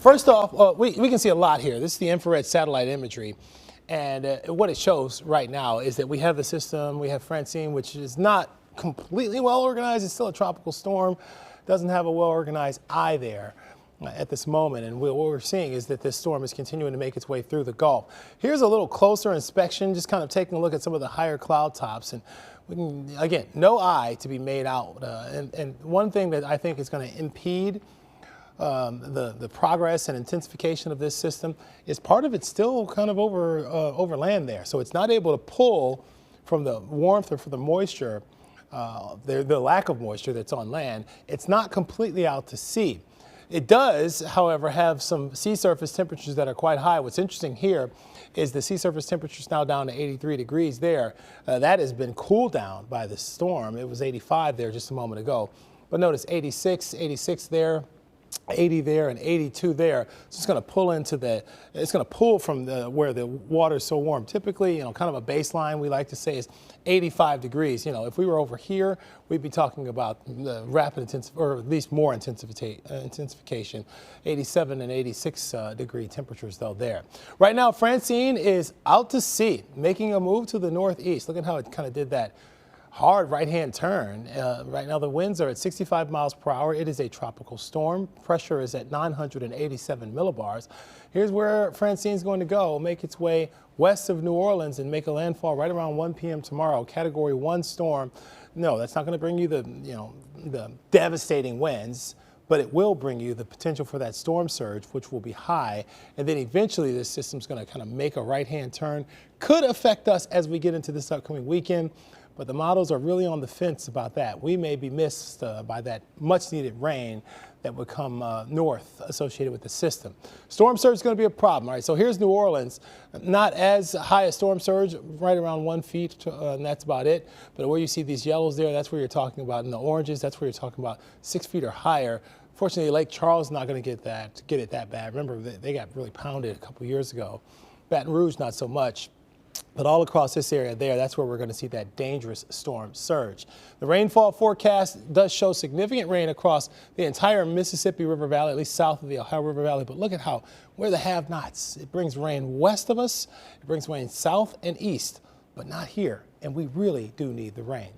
First off, we can see a lot here. This is the infrared satellite imagery. And what it shows right now is that we have the system, we have Francine, which is not completely well organized. It's still a tropical storm. Doesn't have a well organized eye there at this moment. And what we're seeing is that this storm is continuing to make its way through the Gulf. Here's a little closer inspection, just kind of taking a look at some of the higher cloud tops. And we can, again, no eye to be made out. And one thing that I think is going to impede the progress and intensification of this system is part of it still kind of over land there. So it's not able to pull from the warmth or from the moisture, the lack of moisture that's on land. It's not completely out to sea. It does, however, have some sea surface temperatures that are quite high. What's interesting here is the sea surface temperature is now down to 83 degrees there. That has been cooled down by the storm. It was 85 there just a moment ago. But notice 86 there, 80 there, and 82 there. So it's going to pull into it's going to pull from where the water is so warm. Typically, kind of a baseline we like to say is 85 degrees. If we were over here, we'd be talking about the rapid or at least more intensification. 87 and 86 degree temperatures though there. Right now, Francine is out to sea, making a move to the northeast. Look at how it kind of did that hard right-hand turn. Right now the winds are at 65 miles per hour. It is a tropical storm. Pressure is at 987 millibars. Here's where Francine's going to go, make its way west of New Orleans and make a landfall right around 1 p.m. tomorrow. Category 1 storm. No, that's not going to bring you the devastating winds, but it will bring you the potential for that storm surge, which will be high. And then eventually this system's going to kind of make a right-hand turn. Could affect us as we get into this upcoming weekend. But the models are really on the fence about that. We may be missed by that much needed rain that would come north associated with the system. Storm surge is going to be a problem. All right, so here's New Orleans. Not as high a storm surge, right around 1 feet, and that's about it. But where you see these yellows there, that's where you're talking about. In the oranges, that's where you're talking about 6 feet or higher. Fortunately, Lake Charles is not going to get it that bad. Remember, they got really pounded a couple years ago. Baton Rouge, not so much. But all across this area there, that's where we're going to see that dangerous storm surge. The rainfall forecast does show significant rain across the entire Mississippi River Valley, at least south of the Ohio River Valley. But look at where the have-nots. It brings rain west of us. It brings rain south and east, but not here. And we really do need the rain.